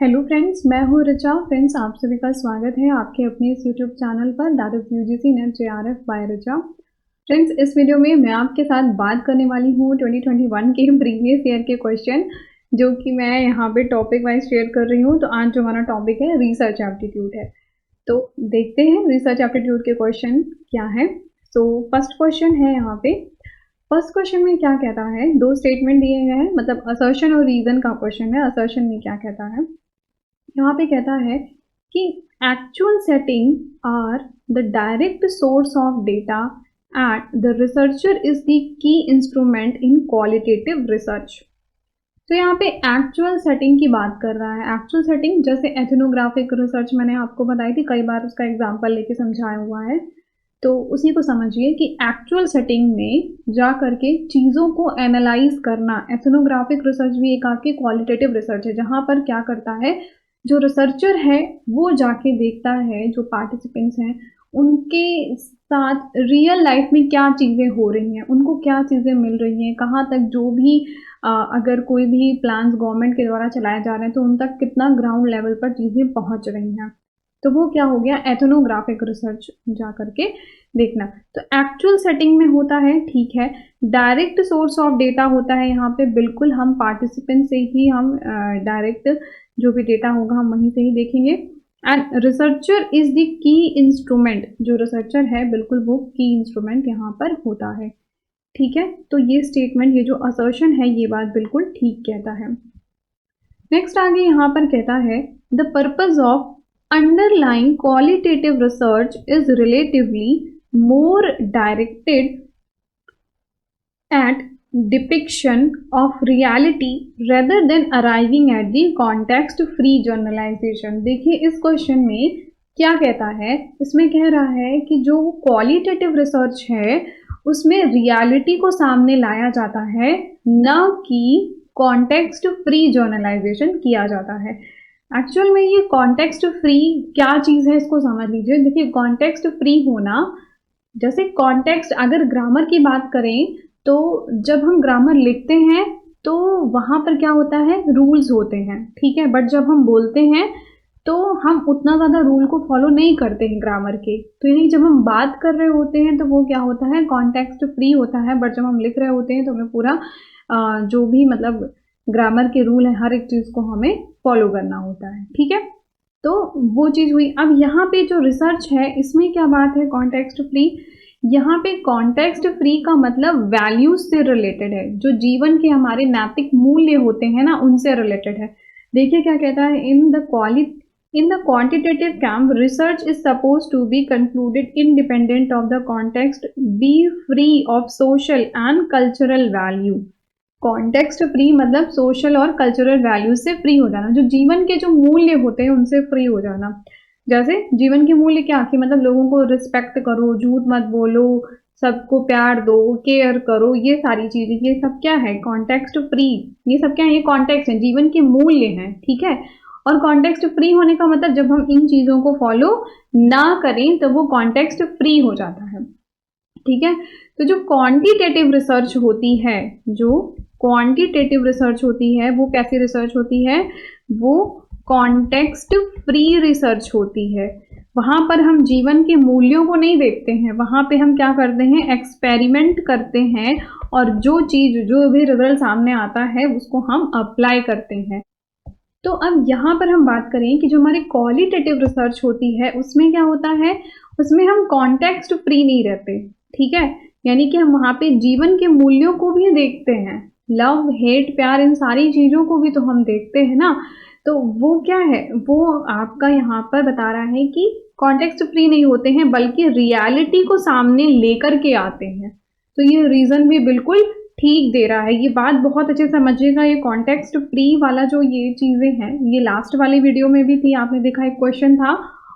Hello friends, मैं हूँ Richa. Friends, आप सभी का स्वागत है आपके अपने इस यूट्यूब चैनल पर that is UGC NET JRF by Richa. Friends, इस वीडियो में मैं आपके साथ बात करने वाली हूँ 2021 के प्रीवियस ईयर के क्वेश्चन, जो कि मैं यहाँ पे टॉपिक वाइज शेयर कर रही हूँ। तो आज जो हमारा टॉपिक है रिसर्च एप्टीट्यूड है, तो देखते हैं रिसर्च एप्टीट्यूड के क्वेश्चन क्या है। तो फर्स्ट क्वेश्चन है यहाँ पे। फर्स्ट क्वेश्चन में क्या कहता है, दो स्टेटमेंट दिए गए हैं, मतलब असर्शन और रीजन का क्वेश्चन है। असर्शन में क्या कहता है, यहाँ पे कहता है कि actual setting are the direct source of data at the researcher is the key instrument in qualitative research. तो यहाँ पे एक्चुअल सेटिंग की बात कर रहा है। एक्चुअल सेटिंग जैसे एथनोग्राफिक रिसर्च मैंने आपको बताई थी, कई बार उसका एग्जाम्पल लेके समझाया हुआ है, तो उसी को समझिए कि एक्चुअल सेटिंग में जा करके चीज़ों को एनालाइज करना। एथनोग्राफिक रिसर्च भी एक आपकी क्वालिटेटिव रिसर्च है, जहाँ पर क्या करता है, जो रिसर्चर है वो जाके देखता है जो पार्टिसिपेंट्स हैं उनके साथ रियल लाइफ में क्या चीज़ें हो रही हैं, उनको क्या चीज़ें मिल रही हैं, कहाँ तक जो भी अगर कोई भी प्लान्स गवर्नमेंट के द्वारा चलाए जा रहे हैं तो उन तक कितना ग्राउंड लेवल पर चीज़ें पहुंच रही हैं। तो वो क्या हो गया, एथनोग्राफिक रिसर्च जा करके देखना। तो एक्चुअल सेटिंग में होता है, ठीक है, डायरेक्ट सोर्स ऑफ डेटा होता है। यहाँ पे बिल्कुल हम पार्टिसिपेंट से ही हम डायरेक्ट जो भी डेटा होगा हम वहीं से ही देखेंगे। And researcher is the key instrument, जो रिसर्चर है बिल्कुल वो की इंस्ट्रूमेंट यहाँ पर होता है। ठीक है, तो ये स्टेटमेंट, ये जो असर्शन है, ये बात बिल्कुल ठीक कहता है। नेक्स्ट आगे यहाँ पर कहता है the purpose of underlying qualitative research is relatively more directed eight depiction of reality rather than arriving at the context free generalization। देखिए इस क्वेश्चन में क्या कहता है, इसमें कह रहा है कि जो क्वालिटेटिव रिसर्च है उसमें रियलिटी को सामने लाया जाता है, न कि कॉन्टेक्स्ट फ्री जर्नलाइजेशन किया जाता है। एक्चुअल में ये कॉन्टेक्स्ट फ्री क्या चीज़ है इसको समझ लीजिए। देखिए कॉन्टेक्स्ट फ्री होना, जैसे कॉन्टेक्स्ट, अगर ग्रामर की बात करें तो जब हम ग्रामर लिखते हैं तो वहाँ पर क्या होता है, रूल्स होते हैं, ठीक है, बट जब हम बोलते हैं तो हम उतना ज़्यादा रूल को फॉलो नहीं करते हैं ग्रामर के। तो यही जब हम बात कर रहे होते हैं तो वो क्या होता है, कॉन्टेक्स्ट फ्री होता है, बट जब हम लिख रहे होते हैं तो हमें पूरा जो भी मतलब ग्रामर के रूल है हर एक चीज़ को हमें फॉलो करना होता है। ठीक है, तो वो चीज़ हुई। अब यहाँ पे जो रिसर्च है इसमें क्या बात है, कॉन्टेक्स्ट फ्री। यहाँ पे कॉन्टेक्स्ट फ्री का मतलब वैल्यूज से रिलेटेड है, जो जीवन के हमारे नैतिक मूल्य होते हैं ना, उनसे रिलेटेड है। देखिए क्या कहता है, in the quantitative camp research is suppose to be concluded independent of the context, be free of social and cultural value. Context free मतलब सोशल और कल्चरल वैल्यूज से फ्री हो जाना, जो जीवन के जो मूल्य होते हैं उनसे फ्री हो जाना। जैसे जीवन के मूल्य क्या, कि मतलब लोगों को रिस्पेक्ट करो, झूठ मत बोलो, सबको प्यार दो, केयर करो, ये सारी चीजें, ये सब क्या है, कॉन्टेक्स्ट फ्री। ये सब क्या है, ये कॉन्टेक्स्ट है, जीवन के मूल्य हैं। ठीक है, और कॉन्टेक्स्ट फ्री होने का मतलब जब हम इन चीजों को फॉलो ना करें तो वो कॉन्टेक्स्ट फ्री हो जाता है। ठीक है, तो जो क्वांटिटेटिव रिसर्च होती है, जो क्वांटिटेटिव रिसर्च होती है वो कैसी रिसर्च होती है, वो कॉन्टेक्स्ट फ्री रिसर्च होती है। वहाँ पर हम जीवन के मूल्यों को नहीं देखते हैं, वहाँ पे हम क्या करते हैं, एक्सपेरिमेंट करते हैं, और जो चीज़, जो भी रिजल्ट सामने आता है उसको हम अप्लाई करते हैं। तो अब यहाँ पर हम बात करें कि जो हमारी क्वालिटेटिव रिसर्च होती है उसमें क्या होता है, उसमें हम कॉन्टेक्स्ट फ्री नहीं रहते। ठीक है, यानी कि हम वहाँ पे जीवन के मूल्यों को भी देखते हैं, लव, हेट, प्यार, इन सारी चीज़ों को भी तो हम देखते हैं ना। तो वो क्या है, वो आपका यहाँ पर बता रहा है कि कॉन्टेक्स्ट फ्री नहीं होते हैं, बल्कि रियलिटी को सामने लेकर के आते हैं। तो ये रीज़न भी बिल्कुल ठीक दे रहा है। ये बात बहुत अच्छे से समझिएगा। ये कॉन्टेक्स्ट फ्री वाला जो ये चीज़ें हैं, ये लास्ट वाली वीडियो में भी थी, आपने देखा एक क्वेश्चन था,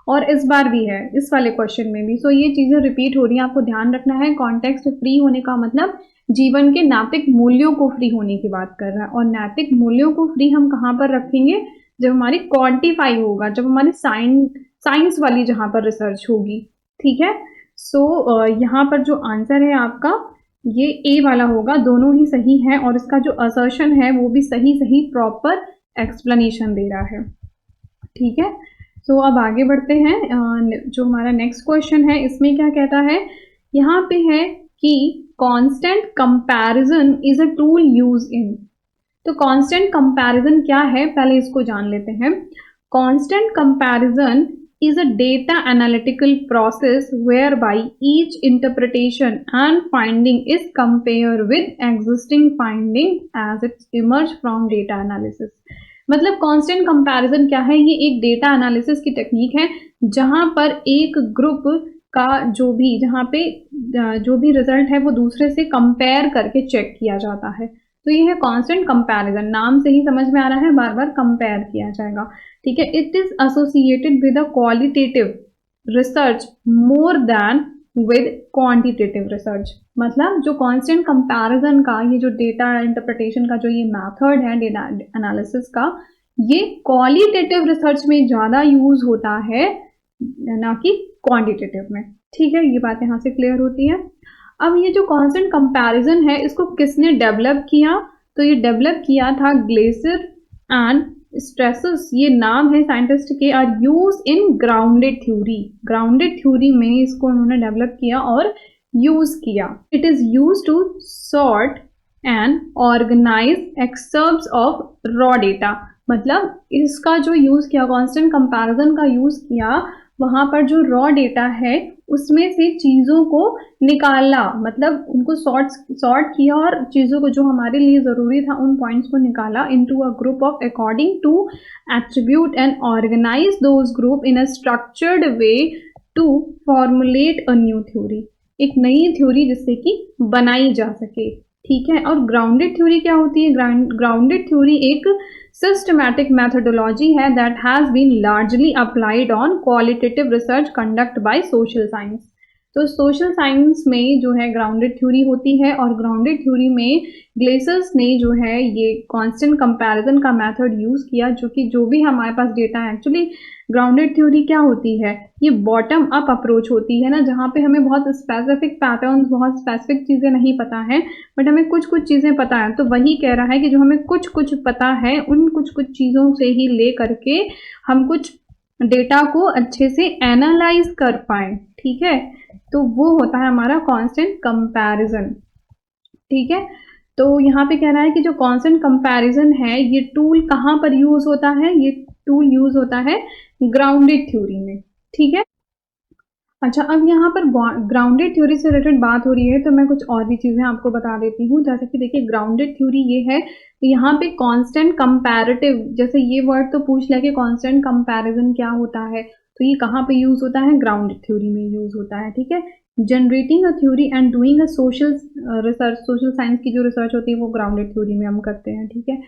और इस बार भी है इस वाले क्वेश्चन में भी। सो ये चीज़ें रिपीट हो रही हैं, आपको ध्यान रखना है। कॉन्टेक्स्ट फ्री होने का मतलब जीवन के नैतिक मूल्यों को फ्री होने की बात कर रहा है, और नैतिक मूल्यों को फ्री हम कहाँ पर रखेंगे, जब हमारी क्वांटिफाई होगा, जब हमारी साइंस वाली जहाँ पर रिसर्च होगी। ठीक है, सो यहाँ पर जो आंसर है आपका ये ए वाला होगा, दोनों ही सही है, और इसका जो असर्शन है वो भी सही प्रॉपर एक्सप्लेनेशन दे रहा है। ठीक है, तो अब आगे बढ़ते हैं। जो हमारा नेक्स्ट क्वेश्चन है इसमें क्या कहता है, यहाँ पे है कि constant comparison is a tool use in. तो कांस्टेंट कंपैरिजन क्या है, पहले इसको जान लेते हैं। Constant comparison is a data analytical process whereby each interpretation and finding is compared with existing finding as it emerge from data analysis। मतलब constant comparison क्या है, ये एक डेटा एनालिसिस की टेक्निक है जहां पर एक ग्रुप का जहां पे जो भी रिजल्ट है वो दूसरे से कंपेयर करके चेक किया जाता है। तो ये है कांस्टेंट कंपैरिजन, नाम से ही समझ में आ रहा है, बार बार कंपेयर किया जाएगा। ठीक है, it is associated with a qualitative research more than with quantitative research. मतलब जो कांस्टेंट कंपैरिजन का ये जो डेटा इंटरप्रिटेशन का जो ये मेथड है डेटा एनालिसिस का, ये क्वालिटेटिव रिसर्च में ज़्यादा यूज होता है ना कि क्वांटिटेटिव में। ठीक है, ये बात यहाँ से क्लियर होती है। अब ये जो कांस्टेंट कंपैरिजन है इसको किसने डेवलप किया, तो ये डेवलप किया था ग्लेसर एंड स्ट्रेसस, ये नाम है साइंटिस्ट के, are use in grounded theory. Grounded theory में इसको उन्होंने डेवलप किया और यूज किया। It is use to sort and organise excerpts of raw data. मतलब इसका जो यूज किया, कांस्टेंट कंपैरिजन का यूज किया, वहां पर जो रॉ डेटा है उसमें से चीज़ों को निकाला, मतलब उनको सॉर्ट किया और चीज़ों को जो हमारे लिए ज़रूरी था उन पॉइंट्स को निकाला into a group of according to attribute and organize those group in a structured way to formulate a new theory. एक नई थ्योरी जिससे कि बनाई जा सके। ठीक है, और ग्राउंडेड थ्योरी क्या होती है, ग्राउंडेड थ्योरी एक systematic methodology है that has been largely applied on qualitative research conducted by social science। तो सोशल साइंस में जो है ग्राउंडेड थ्योरी होती है, और ग्राउंडेड थ्योरी में ग्लेसर्स ने जो है ये कांस्टेंट कंपैरिजन का मेथड यूज किया, जो कि जो भी हमारे पास डेटा है, एक्चुअली ग्राउंडेड थ्योरी क्या होती है, ये बॉटम अप अप्रोच होती है ना, जहाँ पे हमें बहुत स्पेसिफिक पैटर्न्स, बहुत स्पेसिफिक चीज़ें नहीं पता है, बट हमें कुछ कुछ चीज़ें पता है। तो वही कह रहा है कि जो हमें कुछ कुछ पता है उन कुछ कुछ चीज़ों से ही ले करके हम कुछ डेटा को अच्छे से एनालाइज कर पाए। ठीक है, तो वो होता है हमारा कांस्टेंट कंपैरिजन। ठीक है, तो यहाँ पे कह रहा है कि जो कांस्टेंट कंपैरिजन है ये टूल कहाँ पर यूज होता है, ये टूल यूज होता है ग्राउंडेड थ्योरी में। ठीक है, अच्छा, अब यहाँ पर ग्राउंडेड थ्योरी से रिलेटेड बात हो रही है तो मैं कुछ और भी चीज़ें आपको बता देती हूँ। जैसे कि देखिए ग्राउंडेड थ्योरी ये है, तो यहाँ पे कांस्टेंट कंपैरेटिव, जैसे ये वर्ड तो पूछ लिया कि कांस्टेंट कंपैरिजन क्या होता है, तो ये कहाँ पे यूज होता है, ग्राउंडेड थ्योरी में यूज होता है। ठीक है, generating a theory and doing a social research, social science की जो रिसर्च होती है वो ग्राउंडेड थ्योरी में हम करते हैं। ठीक है,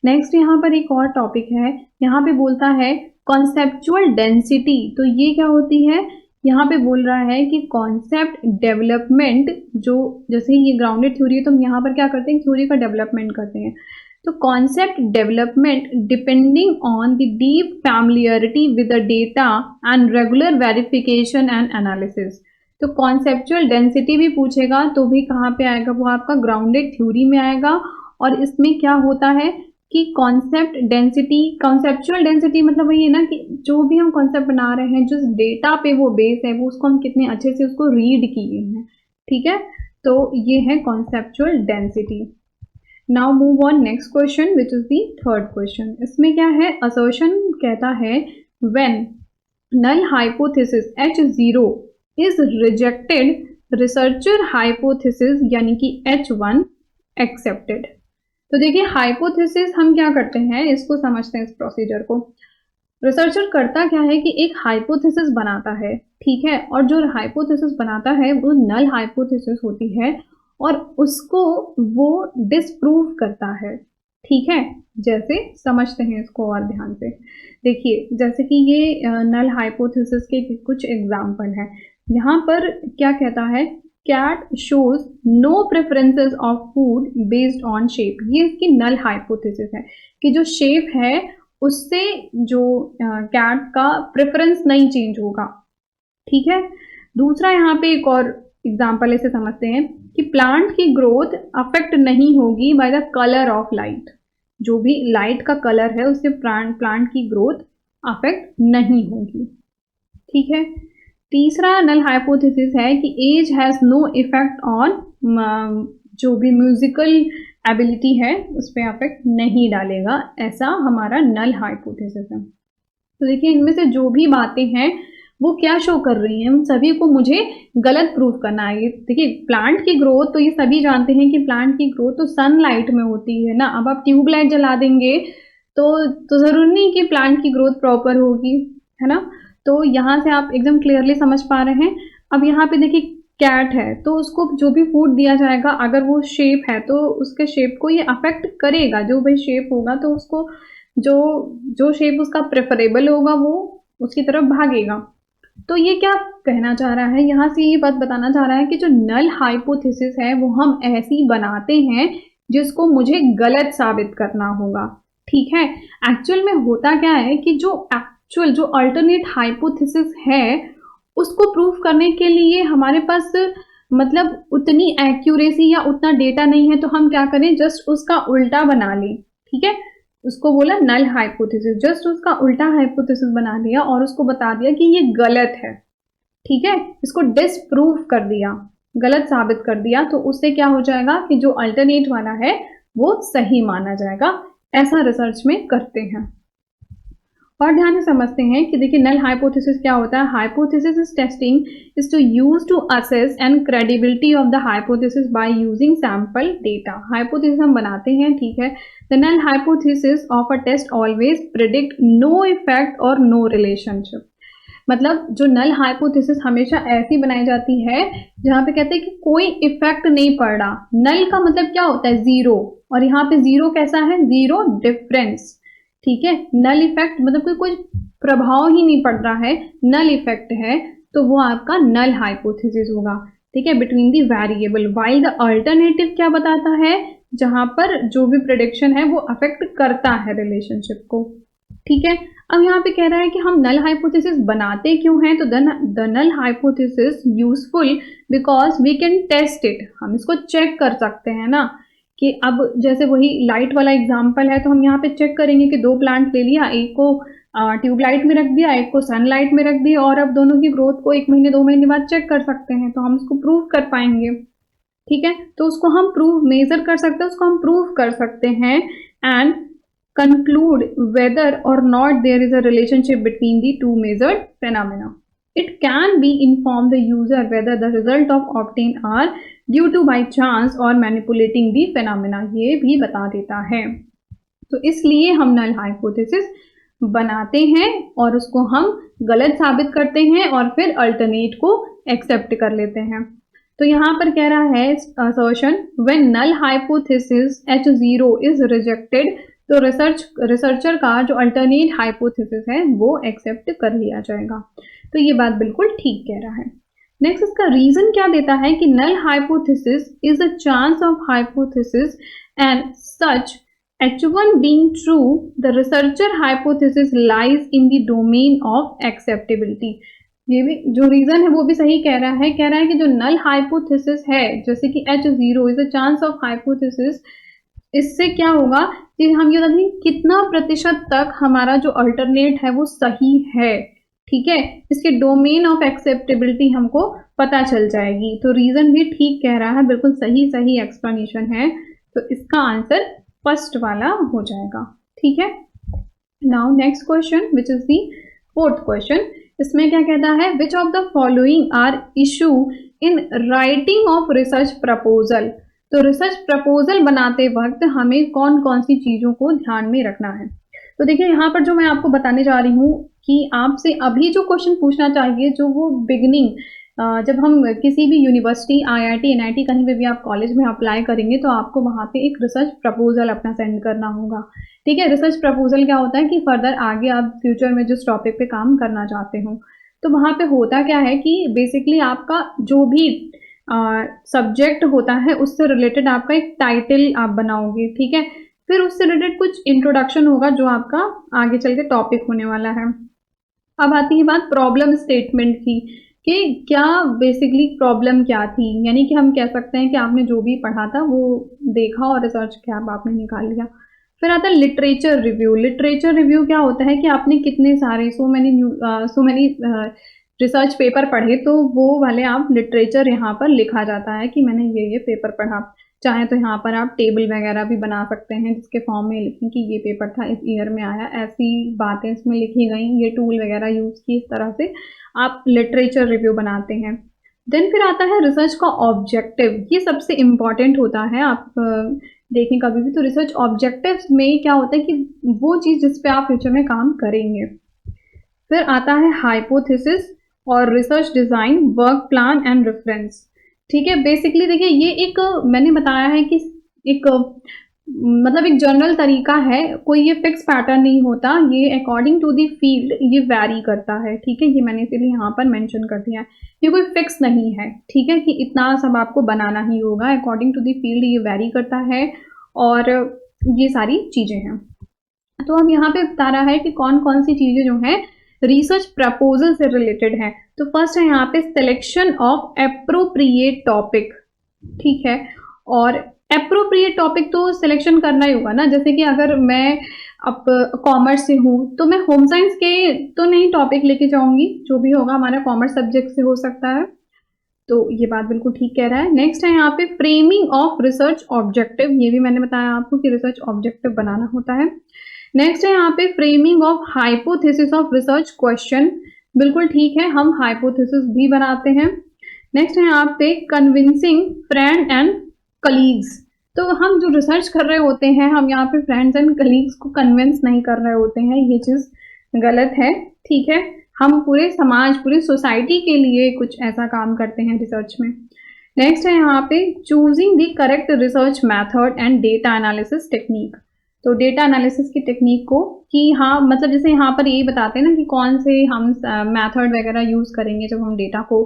नेक्स्ट यहाँ पर एक और टॉपिक है, यहाँ पे बोलता है कॉन्सेप्चुअल डेंसिटी। तो ये क्या होती है, यहाँ पे बोल रहा है कि कॉन्सेप्ट डेवलपमेंट, जो जैसे ये ग्राउंडेड थ्योरी है तो हम यहाँ पर क्या करते हैं, थ्योरी का डेवलपमेंट करते हैं। तो concept development depending on the deep familiarity with the data and regular verification and analysis. तो कॉन्सेप्चुअल डेंसिटी भी पूछेगा तो भी कहाँ पे आएगा, वो आपका ग्राउंडेड थ्योरी में आएगा। और इसमें क्या होता है कि कॉन्सेप्ट डेंसिटी, कॉन्सेप्चुअल डेंसिटी मतलब वही है ना कि जो भी हम कॉन्सेप्ट बना रहे हैं, जिस डेटा पे वो बेस है, वो उसको हम कितने अच्छे से उसको रीड किए हैं। ठीक है, तो ये है conceptual density. Now move on next question which is the third question. इसमें क्या है, असर्शन कहता है when null hypothesis H0 is rejected researcher hypothesis यानी कि H1 एक्सेप्टेड। तो देखिए हाइपोथेसिस हम क्या करते हैं, इसको समझते हैं इस प्रोसीजर को। रिसर्चर करता क्या है कि एक हाइपोथेसिस बनाता है, ठीक है, और जो हाइपोथेसिस बनाता है वो नल हाइपोथेसिस होती है और उसको वो डिसप्रूव करता है। ठीक है, जैसे समझते हैं इसको और ध्यान से। देखिए जैसे कि ये नल हाइपोथेसिस के कुछ एग्जाम्पल हैं। यहाँ पर क्या कहता है, cat shows no preferences of food based on shape. ये इसकी नल हाइपोथेसिस है कि जो शेप है उससे जो कैट का प्रेफरेंस नहीं चेंज होगा। ठीक है, दूसरा यहाँ पे एक और एग्जाम्पल ऐसे समझते हैं कि प्लांट की ग्रोथ अफेक्ट नहीं होगी by the colour of light. जो भी लाइट का कलर है उससे प्लांट की ग्रोथ अफेक्ट नहीं होगी। ठीक है। तीसरा नल हाइपोथेसिस है कि age has no effect on जो भी म्यूजिकल एबिलिटी है उस पर अफेक्ट नहीं डालेगा, ऐसा हमारा नल हाइपोथेसिस है। तो देखिए इनमें से जो भी बातें हैं वो क्या शो कर रही हैं, उन सभी को मुझे गलत प्रूव करना है। देखिए प्लांट की ग्रोथ तो ये सभी जानते हैं कि प्लांट की ग्रोथ तो सनलाइट में होती है ना। अब आप ट्यूबलाइट जला देंगे तो जरूरी नहीं कि प्लांट की ग्रोथ प्रॉपर होगी, है ना। तो यहाँ से आप एकदम क्लियरली समझ पा रहे हैं। अब यहाँ पे देखिए कैट है तो उसको जो भी फूड दिया जाएगा अगर वो शेप है तो उसके शेप को ये अफेक्ट करेगा। जो भी शेप होगा तो उसको जो जो शेप उसका प्रेफरेबल होगा वो उसकी तरफ भागेगा। तो ये क्या कहना चाह रहा है, यहाँ से ये बात बताना चाह रहा है कि जो नल हाइपोथेसिस है वो हम ऐसी बनाते हैं जिसको मुझे गलत साबित करना होगा। ठीक है। एक्चुअल में होता क्या है कि जो अल्टरनेट हाइपोथेसिस है उसको प्रूफ करने के लिए हमारे पास मतलब उतनी एक्यूरेसी या उतना डेटा नहीं है, तो हम क्या करें, जस्ट उसका उल्टा बना लें। ठीक है। उसको बोला नल हाइपोथेसिस, जस्ट उसका उल्टा हाइपोथेसिस बना लिया और उसको बता दिया कि ये गलत है। ठीक है। इसको डिसप्रूव कर दिया, गलत साबित कर दिया, तो उससे क्या हो जाएगा कि जो अल्टरनेट वाला है वो सही माना जाएगा। ऐसा रिसर्च में करते हैं। और ध्यान से समझते हैं कि देखिए नल हाइपोथेसिस क्या होता है। Hypothesis is testing is to use to assess and credibility of the hypothesis by using sample data. Hypothesis हम बनाते हैं, ठीक है। The null hypothesis of a test always predict no effect और नो रिलेशनशिप। मतलब जो नल हाइपोथेसिस हमेशा ऐसी बनाई जाती है जहां पे कहते हैं कि कोई इफेक्ट नहीं पड़ रहा। नल का मतलब क्या होता है, जीरो, और यहाँ पे जीरो कैसा है, जीरो डिफरेंस। ठीक है। नल इफेक्ट मतलब कोई प्रभाव ही नहीं पड़ रहा है, नल इफेक्ट है, तो वो आपका नल हाइपोथेसिस होगा। ठीक है। Between the variable, while the alternative क्या बताता है, जहां पर जो भी प्रेडिक्शन है वो अफेक्ट करता है रिलेशनशिप को। ठीक है। अब यहाँ पे कह रहा है कि हम नल हाइपोथेसिस बनाते क्यों हैं, तो the null hypothesis useful because we can test it. हम इसको चेक कर सकते हैं ना, कि अब जैसे वही लाइट वाला एग्जांपल है तो हम यहाँ पे चेक करेंगे कि दो प्लांट ले लिया, एक को ट्यूबलाइट में रख दिया, एक को सनलाइट में रख दिया, और अब दोनों की ग्रोथ को 1 महीने 2 महीने बाद चेक कर सकते हैं, तो हम उसको प्रूव कर पाएंगे। ठीक है। तो उसको हम मेजर कर सकते हैं, उसको हम प्रूव कर सकते हैं and conclude whether or not there is a relationship between the two measured phenomena. It can be inform the user whether the result of obtained are due to by chance or manipulating the phenomena. ये भी बता देता है। तो इसलिए हम null hypothesis बनाते हैं और उसको हम गलत साबित करते हैं और फिर अल्टरनेट को एक्सेप्ट कर लेते हैं। तो यहाँ पर कह रहा है assertion when null hypothesis H0 is rejected, तो रिसर्चर का जो अल्टरनेट हाइपोथेसिस है वो एक्सेप्ट कर लिया जाएगा। तो ये बात बिल्कुल ठीक कह रहा है। नेक्स्ट इसका रीजन क्या देता है कि null hypothesis is a chance of hypothesis and such H1 being true, the researcher hypothesis lies in the domain of acceptability. ये भी जो रीजन है वो भी सही कह रहा है कि जो नल हाइपोथेसिस है जैसे कि H0 is a chance of hypothesis, इससे क्या होगा कि हम ये बताएंगे कितना प्रतिशत तक हमारा जो अल्टरनेट है वो सही है। ठीक है। इसके डोमेन ऑफ एक्सेप्टेबिलिटी हमको पता चल जाएगी। तो रीजन भी ठीक कह रहा है, बिल्कुल सही एक्सप्लेनेशन है। तो इसका आंसर फर्स्ट वाला हो जाएगा। ठीक है। Now next question which is the fourth question. इसमें क्या कहता है, which of the following are issue in writing of research proposal. तो रिसर्च प्रपोजल बनाते वक्त हमें कौन कौन सी चीज़ों को ध्यान में रखना है। तो देखिए यहाँ पर जो मैं आपको बताने जा रही हूँ कि आपसे अभी जो क्वेश्चन पूछना चाहिए, जो वो बिगनिंग जब हम किसी भी यूनिवर्सिटी, IIT, NIT कहीं पे भी आप कॉलेज में अप्लाई करेंगे तो आपको वहाँ पे एक रिसर्च प्रपोजल अपना सेंड करना होगा। ठीक है। रिसर्च प्रपोजल क्या होता है कि फर्दर आगे आप फ्यूचर में जिस टॉपिक पे काम करना चाहते हो, तो वहाँ पे होता क्या है कि बेसिकली आपका जो भी सब्जेक्ट होता है उससे रिलेटेड आपका एक टाइटल आप बनाओगे। ठीक है। फिर उससे रिलेटेड कुछ इंट्रोडक्शन होगा जो आपका आगे चल के टॉपिक होने वाला है। अब आती है बात प्रॉब्लम स्टेटमेंट की, कि क्या बेसिकली प्रॉब्लम क्या थी, यानी कि हम कह सकते हैं कि आपने जो भी पढ़ा था वो देखा और रिसर्च किया, आपने निकाल लिया। फिर आता है लिटरेचर रिव्यू। लिटरेचर रिव्यू क्या होता है कि आपने कितने सारे सो मैनी रिसर्च पेपर पढ़े, तो वो वाले आप लिटरेचर यहाँ पर लिखा जाता है कि मैंने ये पेपर पढ़ा। चाहे तो यहाँ पर आप टेबल वगैरह भी बना सकते हैं जिसके फॉर्म में लिखें कि ये पेपर था, इस ईयर में आया, ऐसी बातें इसमें लिखी गई, ये टूल वगैरह यूज़ की, इस तरह से आप लिटरेचर रिव्यू बनाते हैं। देन फिर आता है रिसर्च का ऑब्जेक्टिव। ये सबसे इम्पॉर्टेंट होता है। आप देखें कभी भी तो रिसर्च ऑब्जेक्टिव्स में क्या होता है कि वो चीज़ जिस पे आप फ्यूचर में काम करेंगे। फिर आता है हाइपोथेसिस और research design, work plan and reference. ठीक है, बेसिकली देखिए ये एक मैंने बताया है कि एक मतलब एक जनरल तरीका है, कोई ये फिक्स पैटर्न नहीं होता, ये अकॉर्डिंग टू दी फील्ड ये वैरी करता है। ठीक है, ये मैंने इसीलिए यहाँ पर मेंशन कर दिया है, ये कोई फिक्स नहीं है। ठीक है, कि इतना सब आपको बनाना ही होगा, अकॉर्डिंग टू दी फील्ड ये वैरी करता है और ये सारी चीज़ें हैं। तो अब यहाँ पे बता रहा है कि कौन कौन सी चीज़ें जो हैं रिसर्च प्रपोजल से रिलेटेड है। तो फर्स्ट है यहाँ पे सिलेक्शन ऑफ एप्रोप्रिएट टॉपिक। ठीक है, और एप्रोप्रिएट टॉपिक तो सिलेक्शन करना ही होगा ना। जैसे कि अगर मैं अब कॉमर्स से हूँ तो मैं होम साइंस के तो नहीं टॉपिक लेके जाऊंगी, जो भी होगा हमारा कॉमर्स सब्जेक्ट से हो सकता है। तो ये बात बिल्कुल ठीक कह रहा है। नेक्स्ट है यहाँ पे फ्रेमिंग ऑफ रिसर्च ऑब्जेक्टिव। ये भी मैंने बताया आपको कि रिसर्च ऑब्जेक्टिव बनाना होता है। नेक्स्ट है यहाँ पे framing of hypothesis of research question. बिल्कुल ठीक है, हम हाइपोथेसिस भी बनाते हैं। नेक्स्ट है यहाँ पे कन्विंसिंग फ्रेंड एंड कलीग्स। तो हम जो रिसर्च कर रहे होते हैं, हम यहाँ पे फ्रेंड्स एंड कलीग्स को कन्विंस नहीं कर रहे होते हैं, ये चीज़ गलत है। ठीक है, हम पूरे समाज, पूरी सोसाइटी के लिए कुछ ऐसा काम करते हैं रिसर्च में। नेक्स्ट है यहाँ पे choosing the correct research method and data analysis technique. तो डेटा एनालिसिस की टेक्निक को कि हाँ, मतलब जैसे यहाँ पर ये बताते हैं ना कि कौन से हम मेथड वगैरह यूज़ करेंगे जब हम डेटा को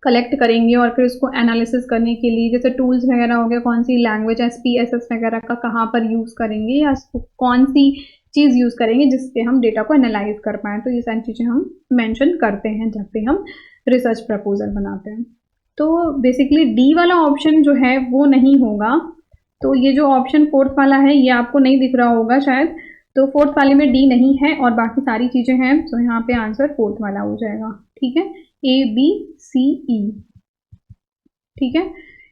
कलेक्ट करेंगे और फिर उसको एनालिसिस करने के लिए, जैसे टूल्स वगैरह हो गया, कौन सी लैंग्वेज SPSS वगैरह का कहाँ पर यूज़ करेंगे या कौन सी चीज़ यूज़ करेंगे जिससे हम डेटा को एनालाइज कर पाएँ। तो ये सारी चीज़ें हम मेंशन करते हैं जब भी हम रिसर्च प्रपोजल बनाते हैं। तो बेसिकली डी वाला ऑप्शन जो है वो नहीं होगा। तो ये जो ऑप्शन फोर्थ वाला है ये आपको नहीं दिख रहा होगा शायद, तो फोर्थ वाले में डी नहीं है और बाकी सारी चीज़ें हैं। तो यहाँ पे आंसर फोर्थ वाला हो जाएगा। ठीक है, ABCE। ठीक है,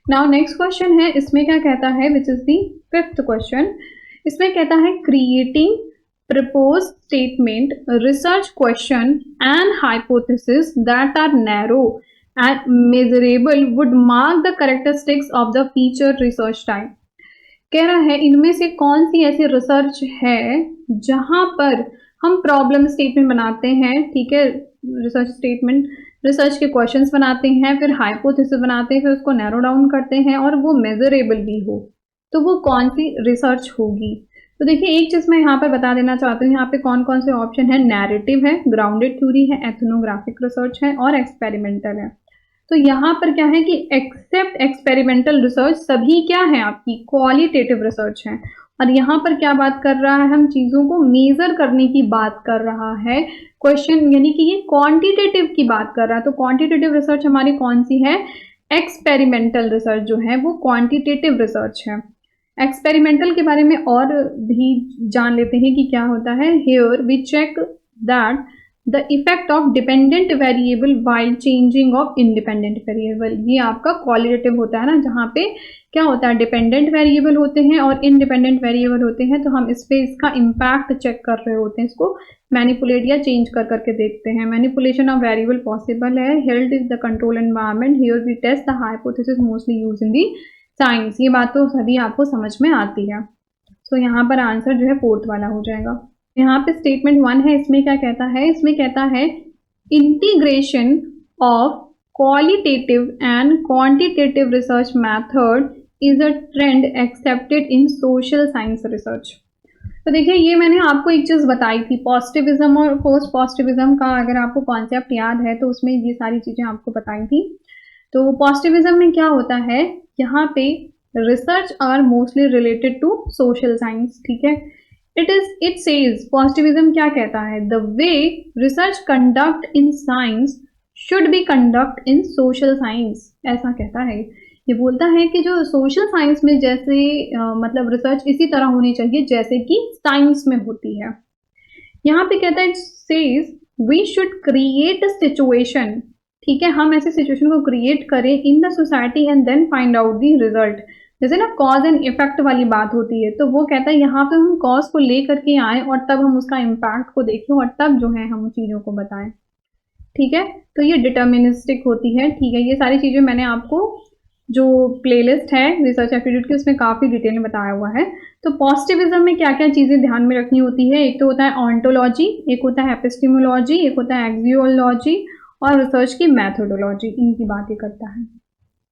नाउ नेक्स्ट क्वेश्चन है, इसमें क्या कहता है, which is the fifth question. इसमें कहता है creating propose statement, research question and hypothesis that are narrow and measurable would mark the characteristics of the feature research type. कह रहा है इनमें से कौन सी ऐसी रिसर्च है जहां पर हम प्रॉब्लम स्टेटमेंट बनाते हैं। ठीक है, रिसर्च स्टेटमेंट, रिसर्च के क्वेश्चंस बनाते हैं, फिर हाइपोथेसिस बनाते हैं, फिर उसको नैरो डाउन करते हैं और वो मेजरेबल भी हो, तो वो कौन सी रिसर्च होगी। तो देखिए एक चीज़ मैं यहाँ पर बता देना चाहती हूँ, यहाँ पे कौन कौन से ऑप्शन है। नैरेटिव है, ग्राउंडेड थ्योरी है, एथनोग्राफिक रिसर्च है और एक्सपेरिमेंटल है। तो यहाँ पर क्या है कि एक्सेप्ट एक्सपेरिमेंटल रिसर्च सभी क्या है आपकी क्वालिटेटिव रिसर्च है। और यहाँ पर क्या बात कर रहा है, हम चीज़ों को मेजर करने की बात कर रहा है क्वेश्चन, यानी कि ये क्वांटिटेटिव की बात कर रहा है। तो क्वांटिटेटिव रिसर्च हमारी कौन सी है, एक्सपेरिमेंटल रिसर्च जो है वो क्वांटिटेटिव रिसर्च है। एक्सपेरिमेंटल के बारे में और भी जान लेते हैं कि क्या होता है। Here we check that the effect of dependent variable while changing of independent variable. ये आपका क्वालिटेटिव होता है ना, जहाँ पे क्या होता है, डिपेंडेंट वेरिएबल होते हैं और इंडिपेंडेंट वेरिएबल होते हैं, तो हम इस पे इसका इम्पैक्ट चेक कर रहे होते हैं, इसको मैनिपुलेट या चेंज कर करके देखते हैं। मैनिपुलेशन ऑफ वेरिएबल पॉसिबल है, held is the control environment, here we test the hypothesis mostly use in the science. ये बात तो सभी आपको समझ में आती है। तो यहाँ पर आंसर जो है फोर्थ वाला हो जाएगा। यहाँ पे स्टेटमेंट 1 है, इसमें क्या कहता है, इसमें कहता है integration of qualitative and quantitative research method is a trend accepted in social science research. तो देखिए ये मैंने आपको एक चीज़ बताई थी, पॉजिटिविज्म और पोस्ट पॉजिटिविज्म का अगर आपको कॉन्सेप्ट याद है तो उसमें ये सारी चीज़ें आपको बताई थी। तो पॉजिटिविज्म में क्या होता है, यहाँ पे research are mostly related to social science. ठीक है, इट सेज, पॉजिटिविज्म क्या कहता है, the way research conduct in science should be conduct in social science, ऐसा कहता है। ये बोलता है कि जो सोशल साइंस में जैसे मतलब रिसर्च इसी तरह होनी चाहिए जैसे कि साइंस में होती है। यहाँ पे कहता है says we should create a situation, ठीक है, हम ऐसे सिचुएशन को क्रिएट करें in the society and then find out the result. जैसे ना कॉज एंड इफेक्ट वाली बात होती है, तो वो कहता है यहाँ पे हम कॉज को ले करके आए और तब हम उसका इम्पैक्ट को देखें और तब जो है हम चीज़ों को बताएं, ठीक है। तो ये डिटर्मिनिस्टिक होती है, ठीक है। ये सारी चीज़ें मैंने आपको जो प्लेलिस्ट है रिसर्च एप्टीट्यूड की उसमें काफ़ी डिटेल में बताया हुआ है। तो पॉजिटिविज्म में क्या क्या चीज़ें ध्यान में रखनी होती है, एक तो होता है ऑन्टोलॉजी, एक होता है एपिस्टेमोलॉजी, एक होता है एक्सियोलॉजी और रिसर्च की मैथोडोलॉजी, इनकी बात ही करता है,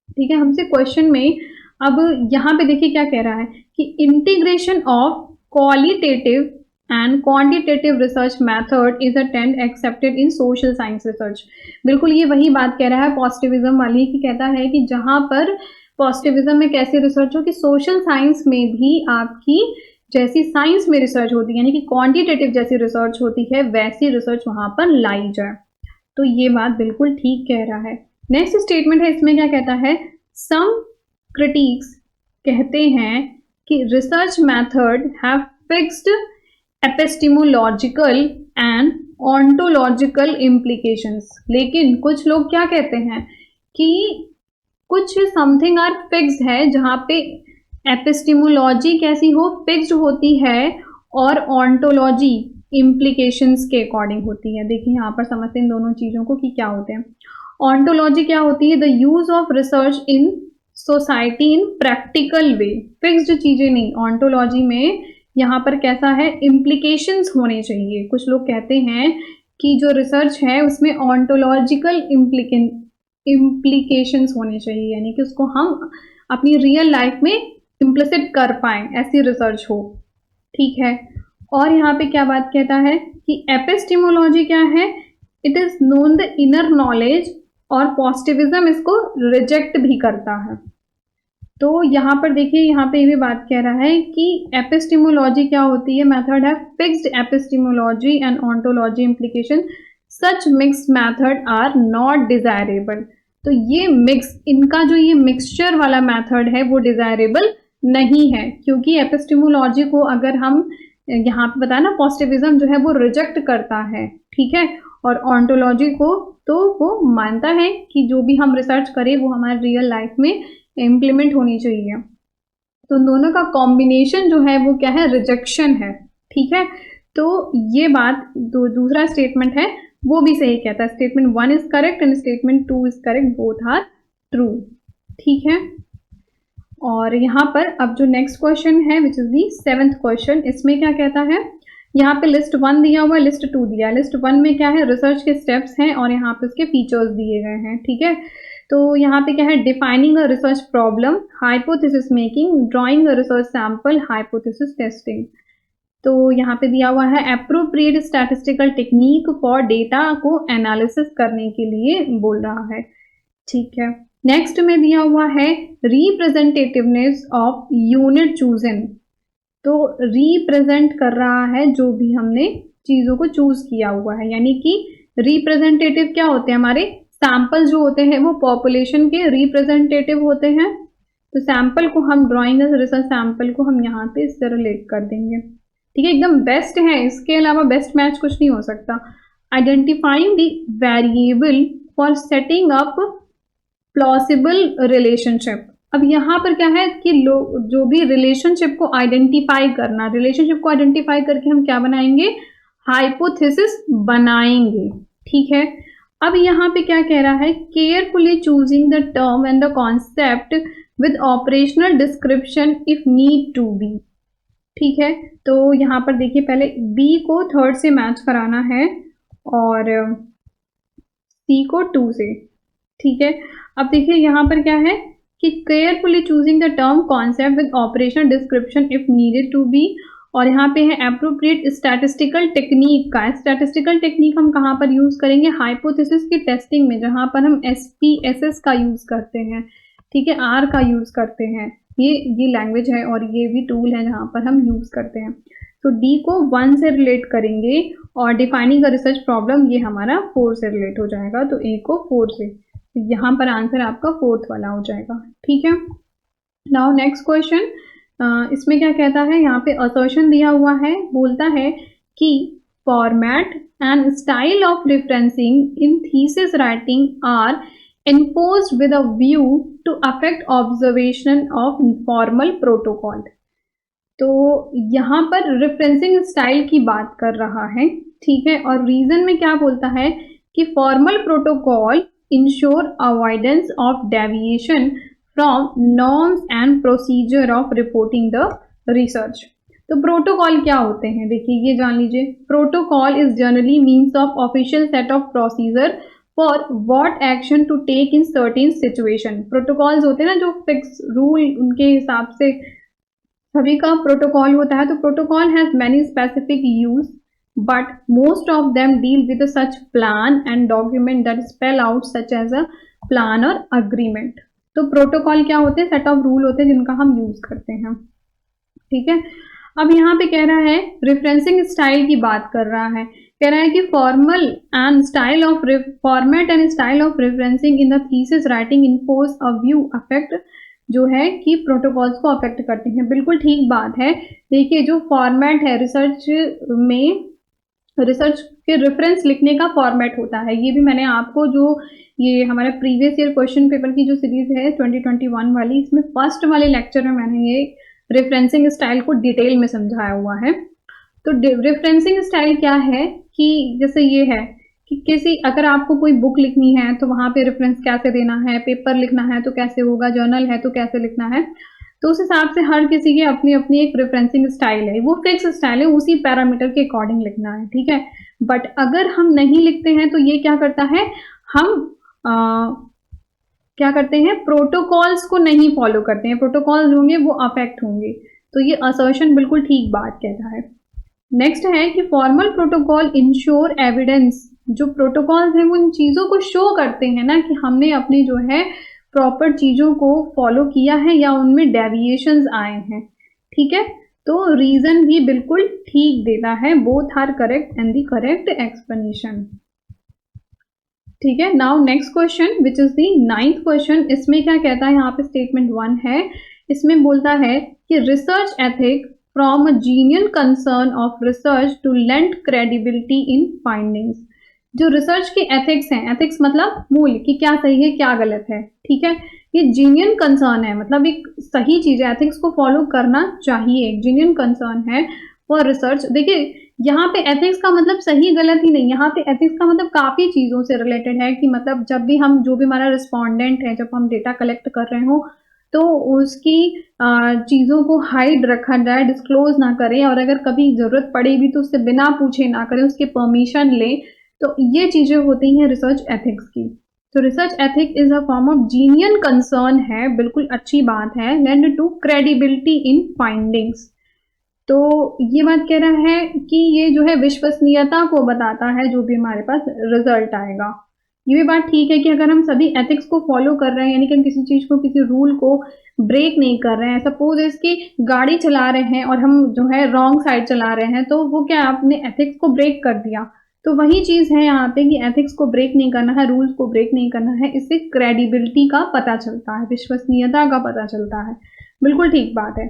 ठीक है। हमसे क्वेश्चन में अब यहाँ पे देखिए क्या कह रहा है कि integration of qualitative and quantitative research method is a trend accepted in social science research. बिल्कुल ये वही बात कह रहा है पॉजिटिविज्म वाली, कि कहता है कि जहाँ पर पॉजिटिविज्म में कैसी रिसर्च हो कि सोशल साइंस में भी आपकी जैसी साइंस में रिसर्च होती है, यानी कि क्वांटिटेटिव जैसी रिसर्च होती है वैसी रिसर्च वहाँ पर लाई जाए। तो ये बात बिल्कुल ठीक कह रहा है। नेक्स्ट स्टेटमेंट है, इसमें क्या कहता है, सम क्रिटिक्स कहते हैं कि research method have fixed epistemological and ontological implications. लेकिन कुछ लोग क्या कहते हैं कि कुछ समथिंग आर फिक्स्ड है, जहाँ पे एपिस्टेमोलॉजी कैसी हो, फिक्स्ड होती है, और ऑन्टोलॉजी इम्प्लीकेशंस के अकॉर्डिंग होती है। देखिए यहाँ पर समझते हैं इन दोनों चीज़ों को कि क्या होते हैं। ऑन्टोलॉजी क्या होती है, the use of research in society in practical way, fixed चीज़ें नहीं। ऑन्टोलॉजी में यहाँ पर कैसा है, इम्प्लीकेशंस होने चाहिए। कुछ लोग कहते हैं कि जो रिसर्च है उसमें ऑन्टोलॉजिकल इम्प्लीकेशंस होने चाहिए, यानी कि उसको हम अपनी रियल लाइफ में इम्प्लिसिट कर पाएँ, ऐसी रिसर्च हो, ठीक है। और यहाँ पे क्या बात कहता है कि एपिस्टेमोलॉजी क्या है, it is known the inner knowledge, और पॉजिटिविज्म इसको रिजेक्ट भी करता है। तो यहाँ पर देखिए यहाँ पे ये भी बात कह रहा है कि एपिस्टेमोलॉजी क्या होती है, मेथड है fixed epistemology and ontology implication, such mixed method are not desirable. तो ये मिक्स, इनका जो ये मिक्सचर वाला मेथड है वो डिजायरेबल नहीं है, क्योंकि एपिस्टेमोलॉजी को अगर हम यहाँ पे बताया ना पॉजिटिविज्म जो है वो रिजेक्ट करता है, ठीक है, और ऑन्टोलॉजी को तो वो मानता है कि जो भी हम रिसर्च करें वो हमारे रियल लाइफ में इम्प्लीमेंट होनी चाहिए। तो दोनों का कॉम्बिनेशन जो है वो क्या है, रिजेक्शन है, ठीक है। तो ये बात दूसरा स्टेटमेंट है वो भी सही कहता है, statement 1 is correct and statement 2 is correct, both are true, ठीक है। और यहाँ पर अब जो नेक्स्ट क्वेश्चन है which is the 7th question, इसमें क्या कहता है, यहाँ पे लिस्ट 1 दिया हुआ है, लिस्ट 2 दिया है। लिस्ट 1 में क्या है, रिसर्च के स्टेप्स हैं और यहाँ पे उसके फीचर्स दिए गए हैं, ठीक है। तो यहाँ पे क्या है, defining a research problem, hypothesis making, drawing a research sample, hypothesis testing. तो यहाँ पे दिया हुआ है appropriate statistical technique for data को एनालिसिस करने के लिए बोल रहा है, ठीक है। नेक्स्ट में दिया हुआ है रिप्रेजेंटेटिवनेस ऑफ यूनिट चूजन। तो रिप्रेजेंट कर रहा है जो भी हमने चीज़ों को चूज किया हुआ है, यानी कि रिप्रेजेंटेटिव क्या होते हैं, हमारे सैंपल जो होते हैं वो पॉपुलेशन के रिप्रेजेंटेटिव होते हैं। तो सैंपल को हम ड्राइंग रिसर्च सैंपल को हम यहाँ पे इससे रिलेट कर देंगे, ठीक है, एकदम बेस्ट है, इसके अलावा बेस्ट मैच कुछ नहीं हो सकता। Identifying the variable for setting up plausible relationship. अब यहाँ पर क्या है कि जो भी रिलेशनशिप को आइडेंटिफाई करना, रिलेशनशिप को आइडेंटिफाई करके हम क्या बनाएंगे, हाइपोथेसिस बनाएंगे, ठीक है। अब यहाँ पे क्या कह रहा है, carefully choosing the term and the concept with operational description if need to be, ठीक है। तो यहाँ पर देखिए पहले बी को 3rd से मैच कराना है और सी को 2 से, ठीक है। अब देखिए यहाँ पर क्या है कि carefully choosing the term concept with operational description if needed to be, और यहाँ पे है एप्रोप्रिएट स्टैटिस्टिकल टेक्निक का। स्टैटिस्टिकल टेक्निक हम कहाँ पर यूज करेंगे, हाइपोथेसिस की टेस्टिंग में, जहाँ पर हम SPSS का यूज करते हैं, ठीक है, R का यूज करते हैं। ये लैंग्वेज है और ये भी टूल है जहाँ पर हम यूज करते हैं। तो D को 1 से रिलेट करेंगे और डिफाइनिंग अ रिसर्च प्रॉब्लम ये हमारा 4 से रिलेट हो जाएगा, तो A को 4 से। तो यहाँ पर आंसर आपका फोर्थ वाला हो जाएगा, ठीक है। नाउ नेक्स्ट क्वेश्चन, इसमें क्या कहता है, यहाँ पे असर्शन दिया हुआ है, बोलता है कि format and style of referencing in thesis writing are imposed with a view to affect observation of formal protocol। तो यहाँ पर रेफरेंसिंग स्टाइल की बात कर रहा है, ठीक है। और रीजन में क्या बोलता है कि formal protocol ensure avoidance of deviation from norms and procedure of reporting the research. तो प्रोटोकॉल क्या होते हैं, देखिए ये जान लीजिए। Protocol is generally means of official set of procedure for what action to take in certain situation. Protocols होते हैं ना जो फिक्स रूल, उनके हिसाब से सभी का प्रोटोकॉल होता है। तो protocol has many specific use but most of them deal with such plan and document that spell out such as a plan और अग्रीमेंट। तो प्रोटोकॉल क्या होते हैं, सेट ऑफ रूल होते हैं जिनका हम यूज करते हैं, ठीक है। अब यहाँ पे कह रहा है रेफरेंसिंग स्टाइल की बात कर रहा है, कह रहा है कि format and style of referencing in the thesis writing impose a view affect, जो है कि प्रोटोकॉल्स को अफेक्ट करते हैं। बिल्कुल ठीक बात है। देखिए जो फॉर्मेट है रिसर्च में, रिसर्च के रेफरेंस लिखने का फॉर्मेट होता है, ये भी मैंने आपको जो ये हमारे प्रीवियस ईयर क्वेश्चन पेपर की जो सीरीज है 2021 वाली, इसमें फर्स्ट वाले लेक्चर में मैंने ये रेफरेंसिंग स्टाइल को डिटेल में समझाया हुआ है। तो रेफरेंसिंग स्टाइल क्या है कि जैसे ये है कि किसी, अगर आपको कोई बुक लिखनी है तो वहाँ पे रेफरेंस कैसे देना है, पेपर लिखना है तो कैसे होगा, जर्नल है तो कैसे लिखना है, तो उस हिसाब से हर किसी की अपनी अपनी एक रेफरेंसिंग स्टाइल है, वो फिक्स स्टाइल है, उसी पैरामीटर के अकॉर्डिंग लिखना है, ठीक है। बट अगर हम नहीं लिखते हैं तो ये क्या करता है, हम क्या करते हैं, प्रोटोकॉल्स को नहीं फॉलो करते हैं, प्रोटोकॉल्स होंगे वो अफेक्ट होंगे। तो ये असर्शन बिल्कुल ठीक बात कहता है। नेक्स्ट है कि फॉर्मल प्रोटोकॉल इंश्योर एविडेंस। जो प्रोटोकॉल्स हैं वो इन चीज़ों को शो करते हैं ना कि हमने अपनी जो है प्रॉपर चीज़ों को फॉलो किया है या उनमें डेविएशंस आए हैं, ठीक है। तो रीजन भी बिल्कुल ठीक देता है, both are correct and the correct explanation, ठीक है। Now next question which is the 9th question, इसमें क्या कहता है, यहाँ पे स्टेटमेंट 1 है, इसमें बोलता है कि research ethic from a genuine concern of research to lend credibility in findings. जो रिसर्च के एथिक्स हैं, एथिक्स मतलब मूल कि क्या सही है क्या गलत है, ठीक है, ये जेन्युइन कंसर्न है, मतलब एक सही चीज है, एथिक्स को फॉलो करना चाहिए, एक जेन्युइन कंसर्न है फॉर रिसर्च। देखिए यहाँ पे एथिक्स का मतलब सही गलत ही नहीं, यहाँ पे एथिक्स का मतलब काफी चीजों से रिलेटेड है कि मतलब जब भी हम, जो भी हमारा रिस्पोंडेंट है, जब हम डेटा कलेक्ट कर रहे हो तो उसकी चीज़ों को हाइड रखा जाए, डिस्क्लोज ना करें, और अगर कभी ज़रूरत पड़े भी तो उससे बिना पूछे ना करें, उसके परमिशन ले। तो ये चीज़ें होती हैं रिसर्च एथिक्स की। तो research ethic is a form of genuine concern है, बिल्कुल अच्छी बात है, lend to credibility in findings. तो ये बात कह रहा है कि ये जो है विश्वसनीयता को बताता है जो भी हमारे पास रिजल्ट आएगा। ये भी बात ठीक है कि अगर हम सभी एथिक्स को फॉलो कर रहे हैं, यानी कि हम किसी चीज़ को, किसी रूल को ब्रेक नहीं कर रहे हैं, सपोज इसकी गाड़ी चला रहे हैं और हम जो है रॉन्ग साइड चला रहे हैं, तो वो क्या, आपने एथिक्स को ब्रेक कर दिया। तो वही चीज़ है यहाँ पे कि एथिक्स को ब्रेक नहीं करना है, रूल्स को ब्रेक नहीं करना है, इससे क्रेडिबिलिटी का पता चलता है, विश्वसनीयता का पता चलता है, बिल्कुल ठीक बात है।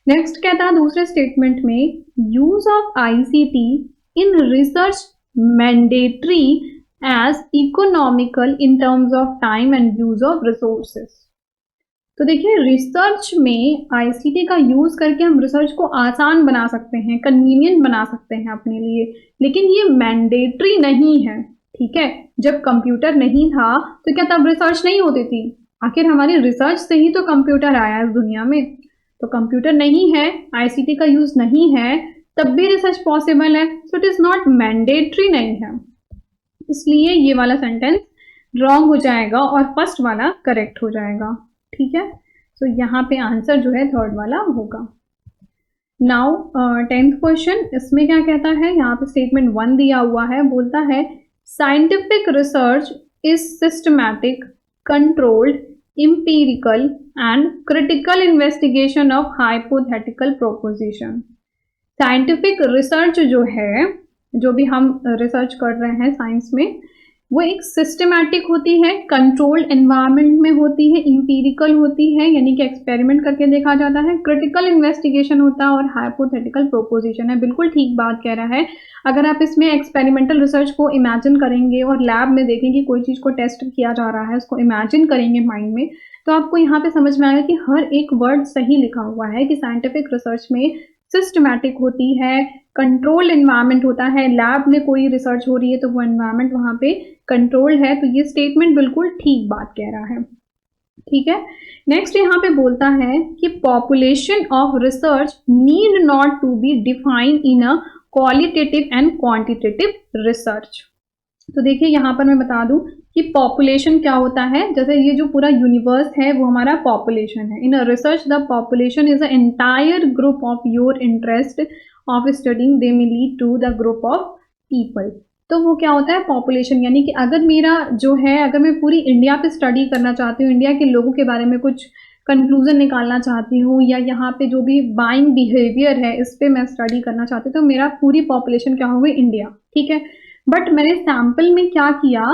नेक्स्ट कहता है दूसरे स्टेटमेंट में, use of ICT in research mandatory as economical in terms of time and use of resources. तो देखिए रिसर्च में ICT का यूज करके हम रिसर्च को आसान बना सकते हैं, कन्वीनियंट बना सकते हैं अपने लिए, लेकिन ये मैंडेटरी नहीं है, ठीक है। जब कंप्यूटर नहीं था तो क्या तब रिसर्च नहीं होती थी? आखिर हमारी रिसर्च से ही तो कंप्यूटर आया इस दुनिया में। तो कंप्यूटर नहीं है, ICT का यूज नहीं है, तब भी रिसर्च पॉसिबल है, so it is not mandatory नहीं है। इसलिए ये वाला सेंटेंस रॉन्ग हो जाएगा और फर्स्ट वाला करेक्ट हो जाएगा, ठीक है। तो यहाँ पे आंसर जो है थर्ड वाला होगा। नाउ 10th क्वेश्चन, इसमें क्या कहता है, यहाँ पे स्टेटमेंट 1 दिया हुआ है, बोलता है scientific research is systematic, controlled, empirical and critical investigation of hypothetical proposition। Scientific research जो है, जो भी हम रिसर्च कर रहे हैं साइंस में, वो एक सिस्टमैटिक होती है, कंट्रोल्ड एनवायरनमेंट में होती है, इंपीरिकल होती है यानी कि एक्सपेरिमेंट करके देखा जाता है, क्रिटिकल इन्वेस्टिगेशन होता है और हाइपोथेटिकल प्रोपोजिशन है। बिल्कुल ठीक बात कह रहा है। अगर आप इसमें एक्सपेरिमेंटल रिसर्च को इमेजिन करेंगे और लैब में देखेंगे कोई चीज़ को टेस्ट किया जा रहा है, उसको इमेजिन करेंगे माइंड में, तो आपको यहाँ पे समझ में आएगा कि हर एक वर्ड सही लिखा हुआ है कि साइंटिफिक रिसर्च में सिस्टमैटिक होती है, कंट्रोल्ड एनवायरनमेंट होता है, लैब में कोई रिसर्च हो रही है तो वो एनवायरनमेंट वहाँ पे कंट्रोल्ड है। तो ये स्टेटमेंट बिल्कुल ठीक बात कह रहा है। ठीक है, नेक्स्ट यहाँ पे बोलता है कि population of research need not to be defined in a qualitative and quantitative research. तो देखिए यहाँ पर मैं बता दूं कि पॉपुलेशन क्या होता है। जैसे ये जो पूरा यूनिवर्स है वो हमारा पॉपुलेशन है। In a research the population is a entire group of your interest of studying they may lead to the group of people. तो वो क्या होता है पॉपुलेशन, यानी कि अगर मेरा जो है, अगर मैं पूरी इंडिया पे स्टडी करना चाहती हूँ, इंडिया के लोगों के बारे में कुछ कंक्लूजन निकालना चाहती हूँ, या यहाँ पे जो भी बाइंग बिहेवियर है इस पे मैं स्टडी करना चाहती हूँ, तो मेरा पूरी पॉपुलेशन क्या होगी, इंडिया। ठीक है, बट मैंने सैंपल में क्या किया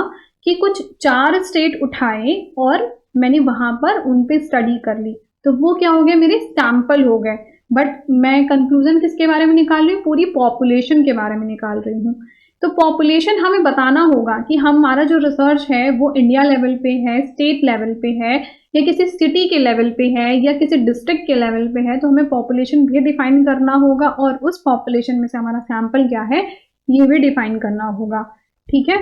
कि कुछ 4 स्टेट उठाए और मैंने वहां पर उन पे स्टडी कर ली, तो वो क्या हो गया, मेरे सैंपल हो गए। बट मैं कंक्लूजन किसके बारे में निकाल रही हूँ, पूरी पॉपुलेशन के बारे में निकाल रही हूँ। तो पॉपुलेशन हमें बताना होगा कि हमारा जो रिसर्च है वो इंडिया लेवल पे है, स्टेट लेवल पे है, या किसी सिटी के लेवल पे है, या किसी डिस्ट्रिक्ट के लेवल पे है। तो हमें पॉपुलेशन भी डिफाइन करना होगा और उस पॉपुलेशन में से हमारा सैंपल क्या है ये भी डिफाइन करना होगा। ठीक है,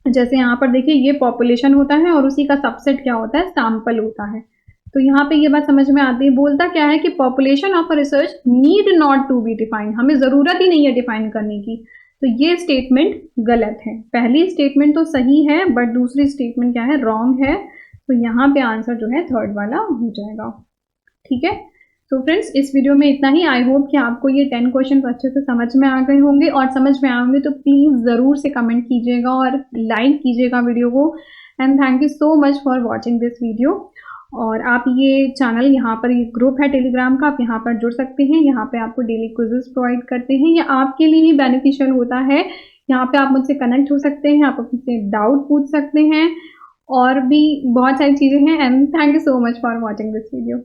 जैसे यहाँ पर देखिए ये पॉपुलेशन होता है और उसी का सबसेट क्या होता है, सैंपल होता है। तो यहाँ पे ये बात समझ में आती है। बोलता क्या है कि population of a research need not to be defined, हमें ज़रूरत ही नहीं है डिफाइन करने की। तो ये स्टेटमेंट गलत है। पहली स्टेटमेंट तो सही है बट दूसरी स्टेटमेंट क्या है, रॉन्ग है। तो यहाँ पे आंसर जो है थर्ड वाला हो जाएगा। ठीक है, तो फ्रेंड्स इस वीडियो में इतना ही। आई होप कि आपको ये 10 क्वेश्चन अच्छे से समझ में आ गए होंगे, और समझ में आए होंगे तो प्लीज़ ज़रूर से कमेंट कीजिएगा और लाइक कीजिएगा वीडियो को। And thank you so much for watching this video. और आप ये चैनल, यहाँ पर ये ग्रुप है टेलीग्राम का, आप यहाँ पर जुड़ सकते हैं। यहाँ पे आपको डेली क्विजेस प्रोवाइड करते हैं, ये आपके लिए ही बेनिफिशियल होता है। यहाँ पे आप मुझसे कनेक्ट हो सकते हैं, आप अपने डाउट पूछ सकते हैं, और भी बहुत सारी चीज़ें हैं। And thank you so much for watching this video.